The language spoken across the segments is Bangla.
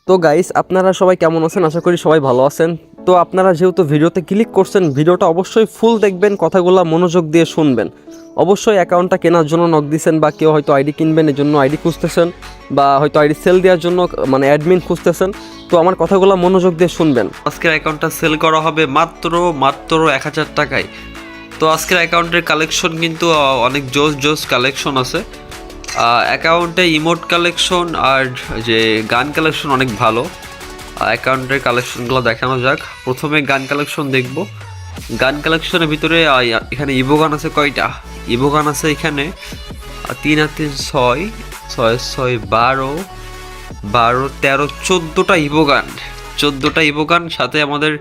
তো গাইস, আপনারা সবাই কেমন আছেন? আশা করি সবাই ভালো আছেন। তো আপনারা যেহেতু ভিডিওতে ক্লিক করছেন, ভিডিওটা অবশ্যই ফুল দেখবেন, কথাগুলো মনোযোগ দিয়ে শুনবেন। অবশ্যই অ্যাকাউন্টটা কেনার জন্য নক দিয়েছেন, বা কেউ হয়তো আইডি কিনবেন এর জন্য আইডি খুঁজতেছেন, বা হয়তো আইডি সেল দেওয়ার জন্য মানে অ্যাডমিন খুঁজতেছেন। তো আমার কথাগুলো মনোযোগ দিয়ে শুনবেন। আজকের অ্যাকাউন্টটা সেল করা হবে মাত্র 1000 টাকায়। তো আজকের অ্যাকাউন্টের কালেকশন কিন্তু অনেক জোস কালেকশন আছে। অ্যাকাউন্টে ইমোট কালেকশন আর যে গান কালেকশন অনেক ভালো। অ্যাকাউন্টের কালেকশনগুলো দেখানো যাক। প্রথমে গান কালেকশন দেখব। গান কালেকশনের ভিতরে এখানে ইভো গান আছে কয়টা? ইভো গান আছে এখানে 3 আর 3 6 6 6 12 12 13 14টা ইভো গান। 14টা ইভো গান, সাথে আমাদের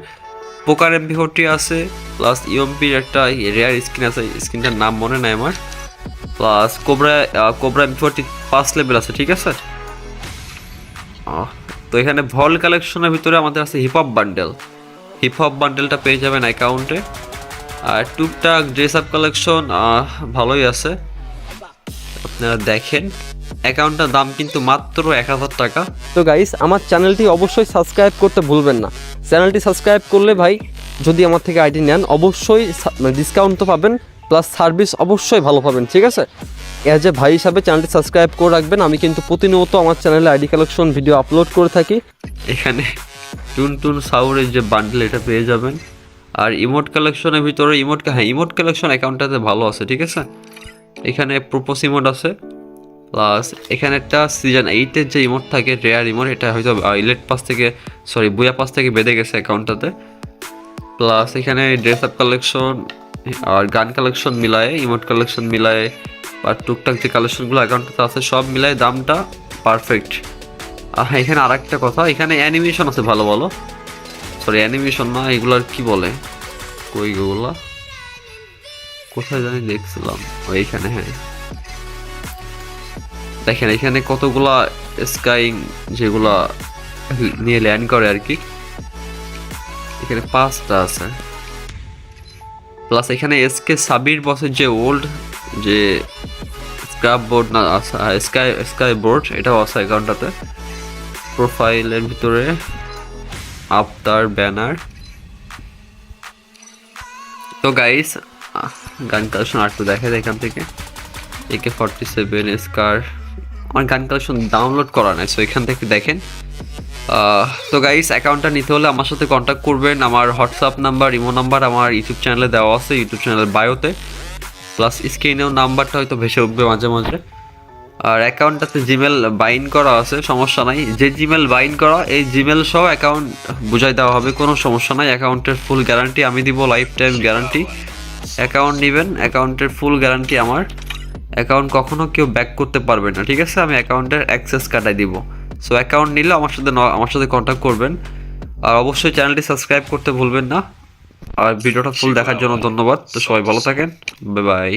পোকার MP40 আছে, প্লাস ইউএমপির একটা রেয়ার স্কিন আছে, স্কিনটার নাম মনে নাই আমার। প্লাস কোবরা MP40 5 লেভেল আছে, ঠিক আছে। তো এখানে ভল কালেকশনের ভিতরে আমাদের আছে হিপ হপ বান্ডেলটা পেয়ে যাবেন অ্যাকাউন্টে। আর টুকটাক ড্রেস আপ কালেকশন ভালোই আছে, আপনারা দেখেন। অ্যাকাউন্টটার দাম কিন্তু মাত্র 1000 টাকা। তো গাইস, আমার চ্যানেলটি অবশ্যই সাবস্ক্রাইব করতে ভুলবেন না। চ্যানেলটি সাবস্ক্রাইব করলে ভাই, যদি আমার থেকে আইডি নেন, অবশ্যই ডিসকাউন্ট তো পাবেন, প্লাস সার্ভিস অবশ্যই ভালো পাবেন, ঠিক আছে। অ্যাজ এ ভাই হিসাবে চ্যানেলটি সাবস্ক্রাইব করে রাখবেন। আমি কিন্তু প্রতিনিয়ত আমার চ্যানেলে আইডি কালেকশন ভিডিও আপলোড করে থাকি। এখানে টুনটুন সাউরের যে বান্ডেল, এটা পেয়ে যাবেন। আর ইমোট কালেকশনের ভিতরে ইমোট কালেকশন অ্যাকাউন্টটাতে ভালো আছে, ঠিক আছে। এখানে প্রোপোস ইমোট আছে, প্লাস এখানে একটা সিজন 8-এর যে ইমোট থাকে, রেয়ার ইমোট, এটা হয়তো বুয়া পাস থেকে বেঁধে গেছে অ্যাকাউন্টটাতে। প্লাস এখানে ড্রেস আপ কালেকশন আর গান কালেকশন মিলায়, ইমোট কালেকশন মিলায়, আর টুকটাক যে কালেকশনগুলো অ্যাকাউন্টটাতে আছে সব মিলায় দামটা পারফেক্ট। এখানে আর একটা কথা, এখানে অ্যানিমেশন আছে ভালো ভালো। অ্যানিমেশন না, এগুলার কি বলে, কইগুলা কোথায় জানি দেখছিলাম, এইখানে। হ্যাঁ, দেখেন এখানে কতগুলা স্কাইং যেগুলা নিয়ে ল্যান্ড করে আর কি, এখানে 5টা আছে। প্লাস এখানে এসকে সাবির বসের যে ওল্ড যে স্ক্র্যাপ বোর্ড না স্কাই বোর্ড, এটাও আছে অ্যাকাউন্টটাতে। প্রোফাইলের ভিতরে আফতার ব্যানার। তো গাইস, গান কালেকশন আর তো দেখে এখান থেকে AK-47 স্কার। আমার গান কালেকশন ডাউনলোড করা নাই, সো এখান থেকে দেখেন। তো গাইস, অ্যাকাউন্টটা নিতে হলে আমার সাথে কন্ট্যাক্ট করবেন। আমার হোয়াটসঅ্যাপ নাম্বার, ইমো নাম্বার আমার ইউটিউব চ্যানেলে দেওয়া আছে, ইউটিউব চ্যানেলের বায়োতে। প্লাস স্ক্রিনেও নাম্বারটা হয়তো ভেসে উঠবে মাঝে মাঝে। আর অ্যাকাউন্টটাতে জিমেল বাইন্ড করা আছে, সমস্যা নাই। যে জিমেল বাইন্ড করা, এই জিমেল সহ অ্যাকাউন্ট বুঝাই দেওয়া হবে, কোনো সমস্যা নাই। অ্যাকাউন্টের ফুল গ্যারান্টি আমি দিব, লাইফ টাইম গ্যারান্টি। অ্যাকাউন্ট নেবেন, অ্যাকাউন্টের ফুল গ্যারান্টি আমার। অ্যাকাউন্ট কখনো কেউ ব্যাক করতে পারবে না, ঠিক আছে। আমি অ্যাকাউন্টের অ্যাক্সেস কাটাই দিব। সো অ্যাকাউন্ট নিলে আমার সাথে কন্ট্যাক্ট করবেন। আর অবশ্যই চ্যানেলটি সাবস্ক্রাইব করতে ভুলবেন না। আর ভিডিওটা ফুল দেখার জন্য ধন্যবাদ। তো সবাই ভালো থাকেন, বাই বাই।